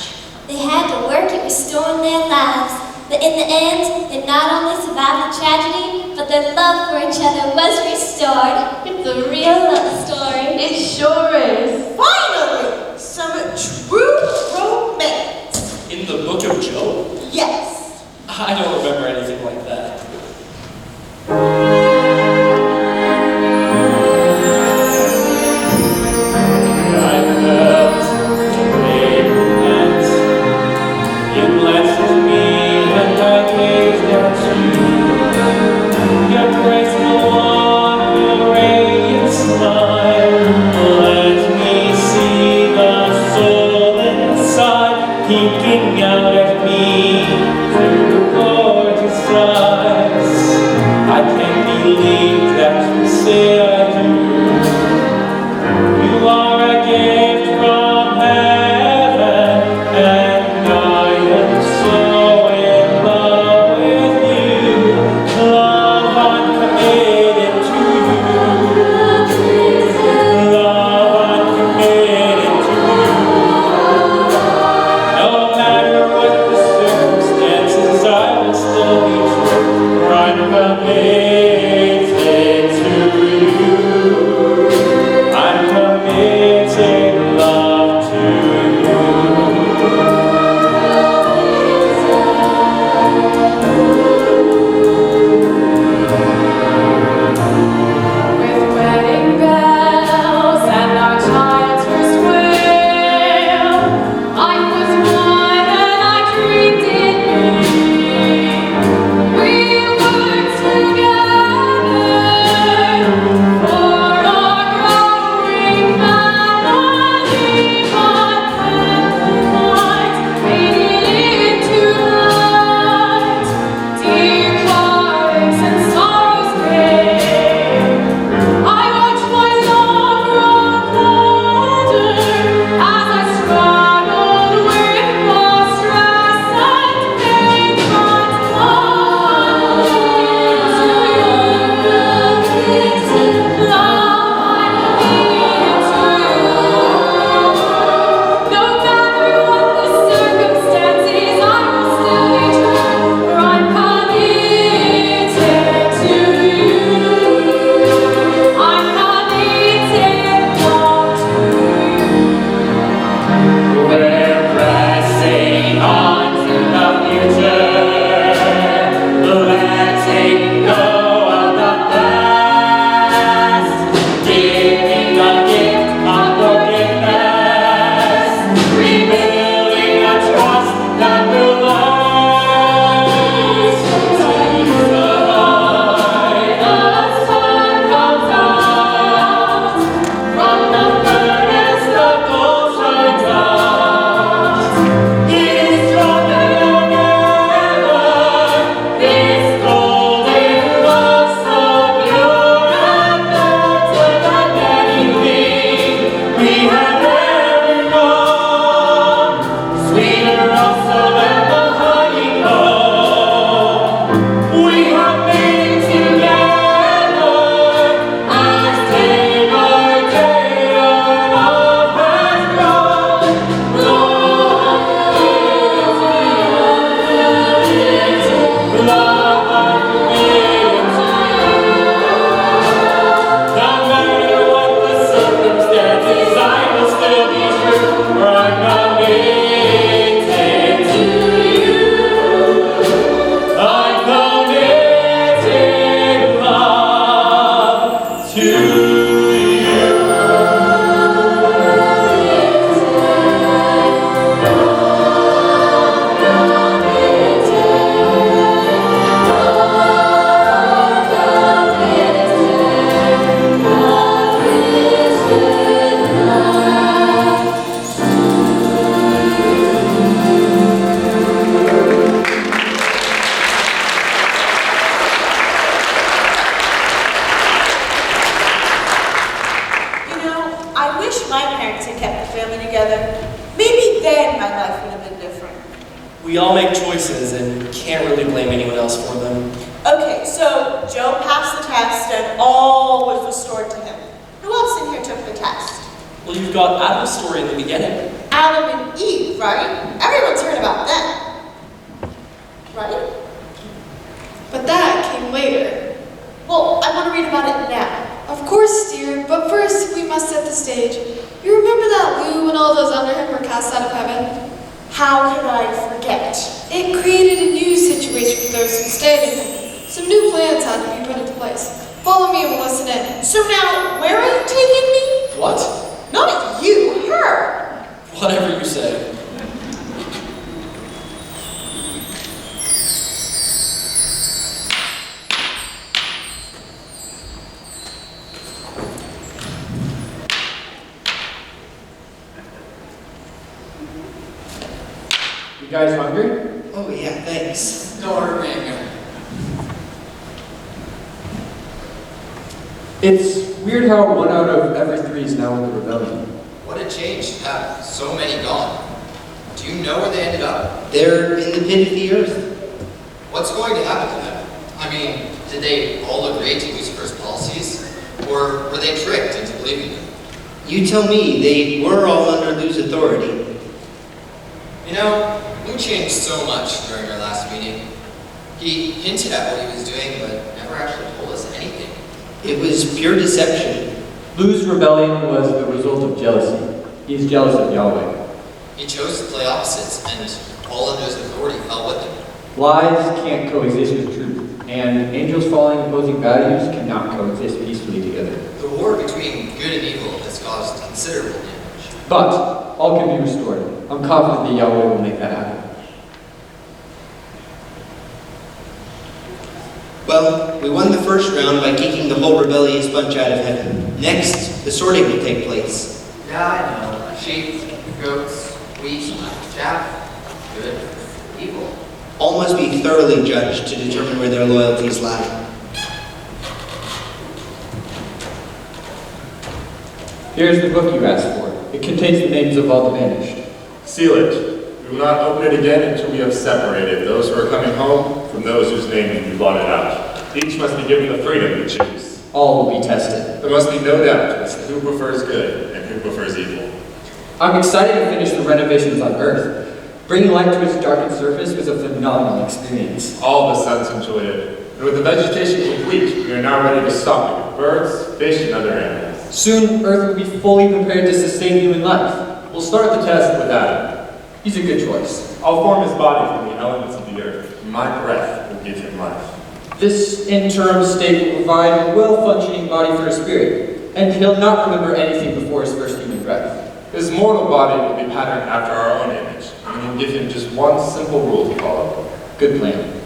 They had to work at restoring their lives, but in the end, they not only survived the tragedy, but their love for each other was restored. It's a real love story. It sure is. Finally! Some true romance. In the book of Job? Yes. I don't remember anything like that. I felt a great romance. You blessed me and I gazed at you. Your graceful walk, your radiant smile, let me see the soul inside, peeking out at me through gorgeous eyes. I can't believe that you say I do. You are a gift from heaven, and I am so in love with you. Love, I'm committed to you. Love, I'm committed to you. No matter what the We all make choices and can't really blame anyone else for them. Okay, so Joe passed the test and all was restored to him. Who else in here took the test? Well, you've got Adam's story in the beginning. Adam and Eve, right? Everyone's heard about them. Right? But that came later. Well, I want to read about it now. Of course, dear, but first we must set the stage. You remember that Lou and all those under him were cast out of heaven? How could I forget? It created a new situation for those who stayed in him. Some new plans had to be put into place. Follow me and we'll listen in. So now, where are you taking me? What? Not you, her. Whatever you say. You guys hungry? Oh yeah, thanks. Starving. It's weird how 1 out of every 3 is now in the rebellion. What a change to have so many gone. Do you know where they ended up? They're in the pit of the earth. What's going to happen to them? I mean, did they all agree to Lucifer's policies? Or were they tricked into believing them? You tell me, they were all under Lou's authority. You know, Lou changed so much during our last meeting. He hinted at what he was doing, but never actually told us anything. It was pure deception. Lou's rebellion was the result of jealousy. He is jealous of Yahweh. He chose to play opposites, and all under his authority fell with him. Lies can't coexist with truth, and angels following opposing values cannot coexist peacefully together. The war between good and evil has caused considerable damage. But all can be restored. I'm confident that Yahweh will make that happen. Well, we won the first round by kicking the whole rebellious bunch out of heaven. Next, the sorting will take place. Yeah, I know. Sheep, goats, wheat, chaff, good, evil. All must be thoroughly judged to determine where their loyalties lie. Here's the book you asked for. It contains the names of all the vanished. Seal it. We will not open it again until we have separated those who are coming home from those whose names we blotted out. Each must be given the freedom to choose. All will be tested. There must be no doubt as to who prefers good and who prefers evil. I'm excited to finish the renovations on Earth. Bringing light to its darkened surface was a phenomenal experience. All the sons enjoyed it. And with the vegetation complete, we are now ready to stock it with birds, fish, and other animals. Soon, Earth will be fully prepared to sustain human life. We'll start the test with Adam. He's a good choice. I'll form his body from the elements of the earth. My breath will give him life. This interim state will provide a well-functioning body for his spirit, and he'll not remember anything before his first human breath. His mortal body will be patterned after our own image, and we'll give him just one simple rule to follow. Good plan.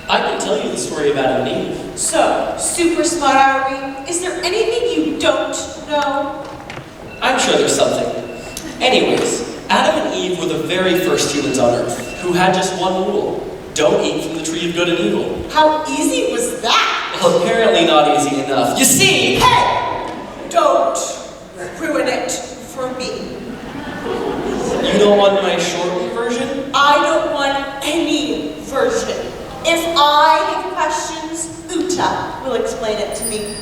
I can tell you the story of Adam and Eve. So, super smart are we? Is there anything you don't know? I'm sure there's something. Anyways, Adam and Eve were the very first humans on Earth who had just one rule. Don't eat from the tree of good and evil. How easy was that? Well, apparently not easy enough. You see, Hey! Don't ruin it for me. you don't want my shortened version? I don't want any version. If I have questions, Uta will explain it to me.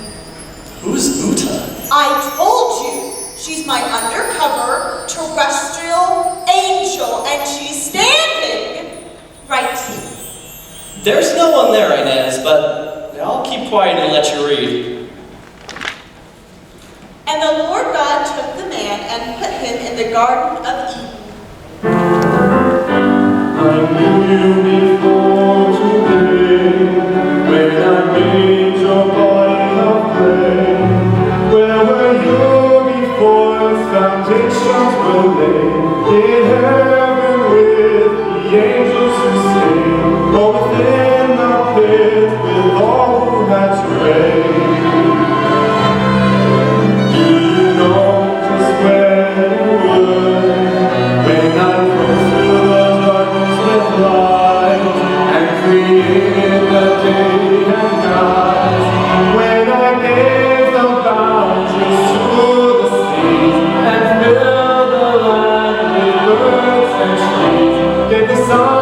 Who's Uta? I told you, she's my undercover terrestrial angel, and she's standing right here. There's no one there, Inez, but I'll keep quiet and let you read. And the Lord God took the man and put him in the Garden of Eden. I knew you before today, when I made your body of clay. Where were you before the foundations were laid? In heaven with the angels who sing, or within the pit with all who had strayed. Do you know just where you were when I broke through the darkness with light and created the day and night? When I gave the boundaries to the seas and filled the land with birds and trees, gave the sun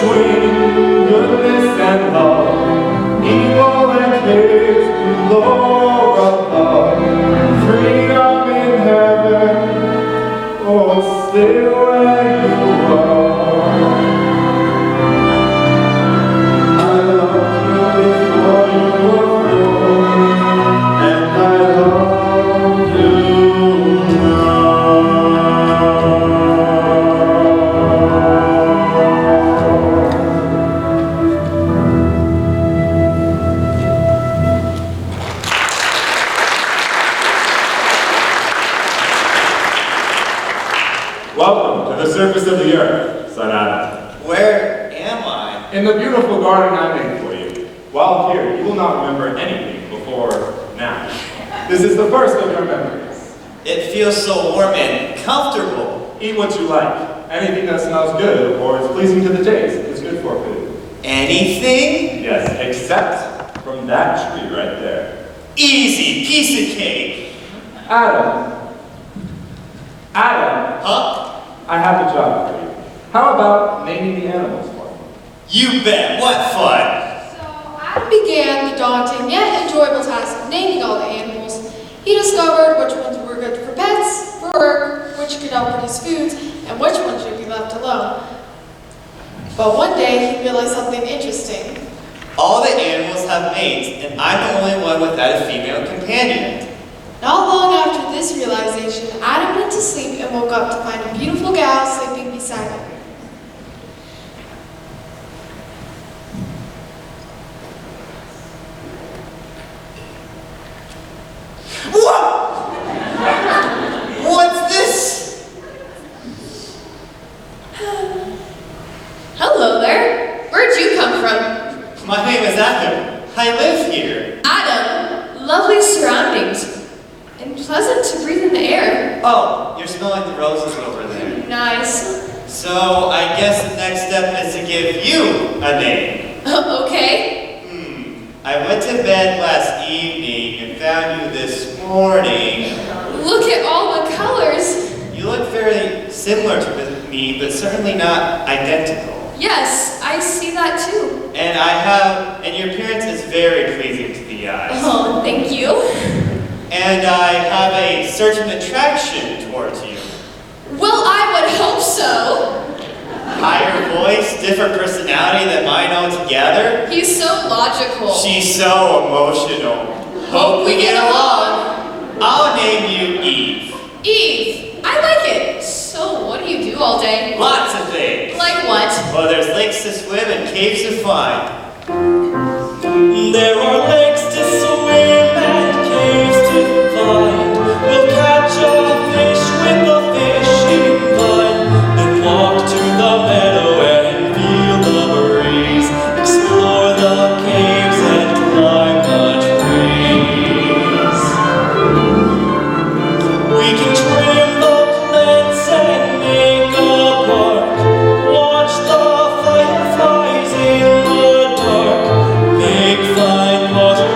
between goodness and love, evil and hate, Lord above, freedom in heaven, oh, stay where you are. I loved you before you were born, and I love you now. Welcome to the surface of the earth, son Adam. Where am I? In the beautiful garden I made for you. While here, you will not remember anything before now. This is the first of your memories. It feels so warm and comfortable. Eat what you like. Anything that smells good or is pleasing to the taste is good for food. Anything? Yes, except from that tree right there. Easy piece of cake. Adam. Adam. Huh? I have a job for you. How about naming the animals for me? You bet. What fun. So Adam began the daunting yet enjoyable task of naming all the animals. He discovered which ones were good for pets, for work, which could help produce foods, and which ones should be left alone. But one day he realized something interesting. All the animals have mates, and I'm the only one without a female companion. Not long after this realization, Adam went to sleep and woke up to find a beautiful gal sleeping beside him. Whoa! What's this? Hello there. Where'd you come from? My name is Adam. I live here. Adam, lovely surroundings. And pleasant to breathe in the air. Oh, you're smelling the roses over there. Nice. So, I guess the next step is to give you a name. Okay. I went to bed last evening and found you this morning. Look at all the colors. You look very similar to me, but certainly not identical. Yes, I see that too. And your appearance is very pleasing to the eyes. Oh, thank you. And I have a certain attraction towards you. Well, I would hope so. Higher voice, different personality than mine altogether. He's so logical. She's so emotional. Hope we get along. I'll name you Eve. Eve, I like it. So, what do you do all day? Lots of things. Like what? Well, there's lakes to swim and caves to find. There are lakes to swim and caves to find. We'll catch a fish with a fishing line, then walk to the meadow and feel the breeze, explore the caves and climb the trees. We can trim the plants and make a park, watch the fireflies in the dark, make fine pottery.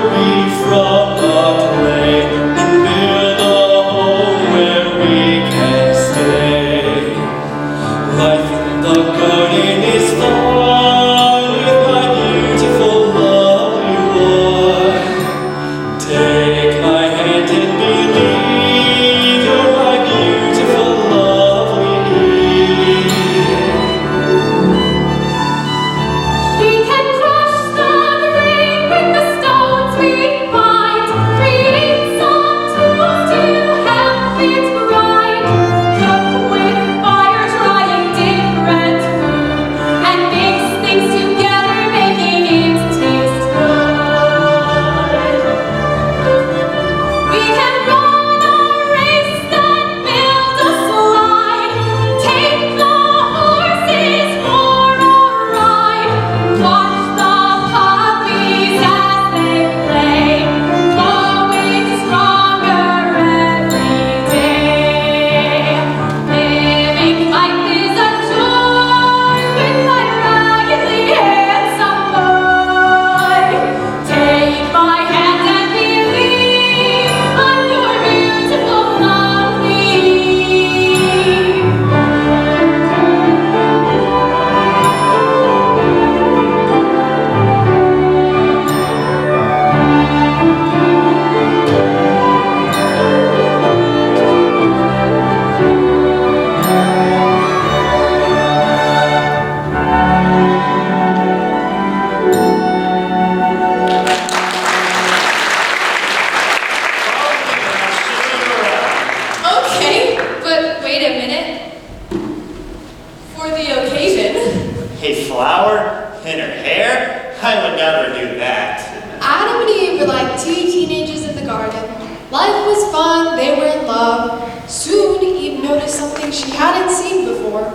for the occasion. A flower in her hair? I would never do that. Adam and Eve were like two teenagers in the garden. Life was fun, they were in love. Soon, Eve noticed something she hadn't seen before.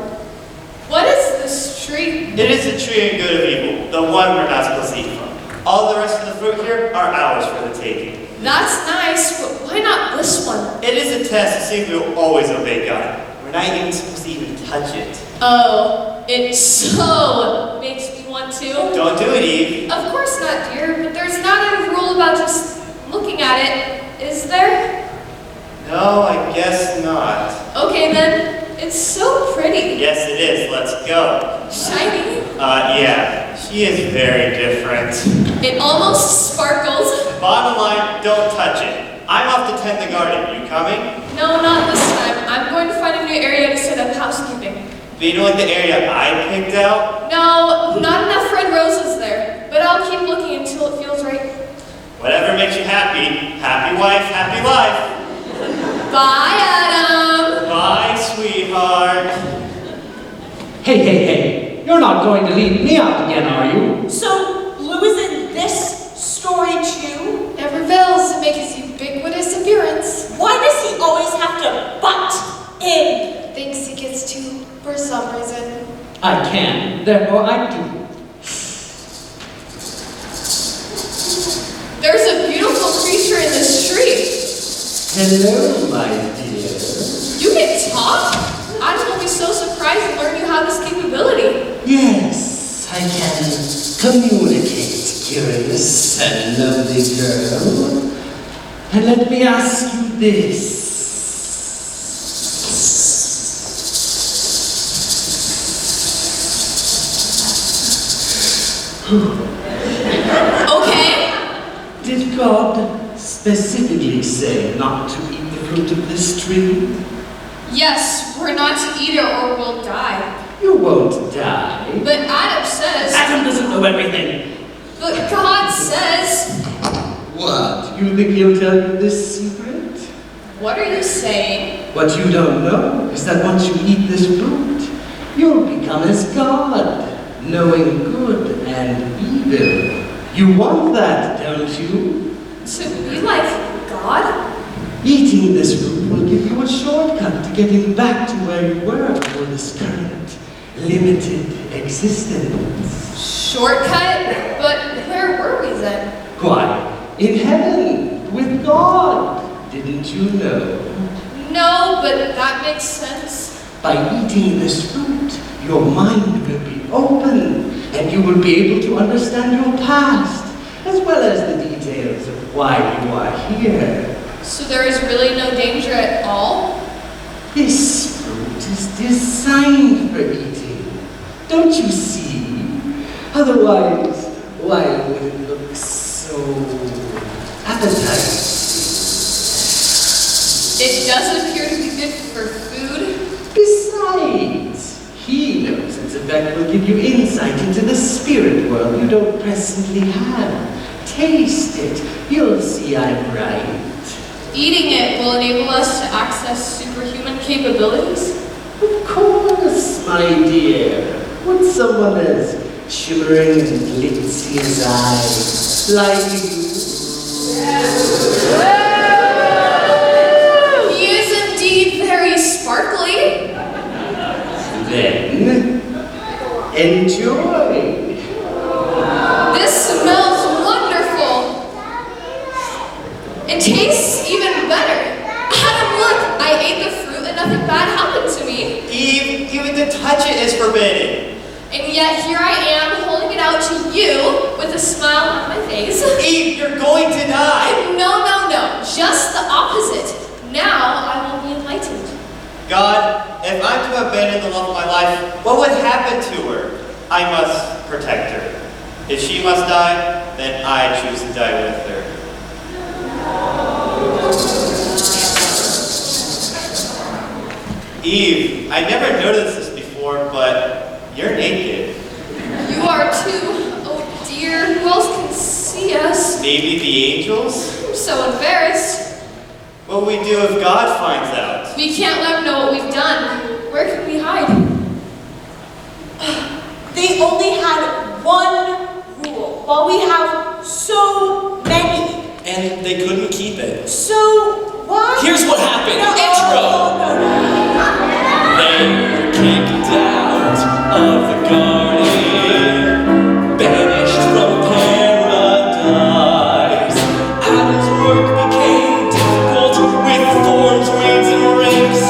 What is this tree? It is the tree of good and evil, the one we're not supposed to eat from. All the rest of the fruit here are ours for the taking. That's nice, but why not this one? It is a test to see if we will always obey God. We're not even supposed to even touch it. Oh, it so makes me want to. Don't do it, Eve. Of course not, dear, but there's not a rule about just looking at it, is there? No, I guess not. Okay then, it's so pretty. Yes, it is. Let's go. Shiny. Yeah. She is very different. It almost sparkles. Bottom line, don't touch it. I'm off to tend the garden. You coming? No, not this time. I'm going to find a new area to set up housekeeping. Do you know like the area I picked out? No, not enough red roses there. But I'll keep looking until it feels right. Whatever makes you happy. Happy wife, happy life. Bye, Adam. Bye, sweetheart. Hey. You're not going to leave me out again, are you? So, Lou is in this story too? Never fails to make his ubiquitous appearance. Why does he always have to butt in? Thinks he gets to for some reason. I can, therefore I do. There's a beautiful creature in this tree. Hello, my dear. You can talk? Adam will be so surprised to learn you have this capability. Yes, I can communicate, curious and lovely girl. And let me ask you this. Okay. Did God specifically say not to eat the fruit of this tree? Yes, we're not to eat it or we'll die. You won't die. But Adam says... Adam doesn't know everything. But God says... What? You think he'll tell you this secret? What are you saying? What you don't know is that once you eat this fruit, you'll become as God, knowing good and evil. You want that, don't you? To be like God? Eating this fruit will give you a shortcut to getting back to where you were before this current, limited existence. Shortcut? But where were we then? Why, in heaven, with God. Didn't you know? No, but that makes sense. By eating this fruit, your mind will be open, and you will be able to understand your past, as well as the details of why you are here. So there is really no danger at all? This fruit is designed for eating. Don't you see? Otherwise, why would it look so appetizing? It does appear to be good for food. Besides, he knows its effect will give you insight into the spirit world you don't presently have. Taste it. You'll see I'm right. Eating it will enable us to access superhuman capabilities? Of course, my dear. Would someone as shimmering and glitzy as I like you? He is indeed very sparkly. Then, enjoy. This smells wonderful. It tastes even better. Adam, look, I ate the fruit and nothing bad happened to me. Eve, even to touch it is forbidden. And yet here I am holding it out to you with a smile on my face. Eve, you're going to die. No. Just the opposite. Now I will be enlightened. God, if I'm to abandon the love of my life, what would happen to her? I must protect her. If she must die, then I choose to die with her. Eve, I never noticed this before, but you're naked. You are too. Oh dear, who else can see us? Maybe the angels? I'm so embarrassed. What will we do if God finds out? We can't let him know what we've done. Where can we hide? kicked out of the garden, banished from paradise. Adam's work became difficult with thorns, weeds, and rakes.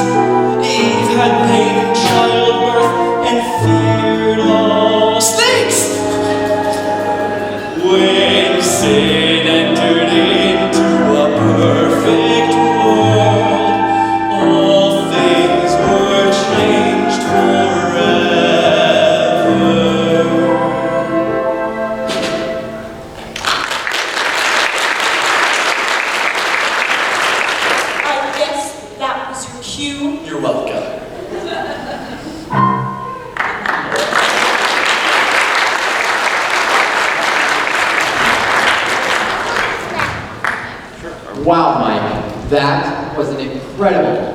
Eve had pain in childbirth and feared all snakes. When sin entered into a perfect world, all things were changed forever. I guess that was your cue. You're welcome. Wow, Mike, that was an incredible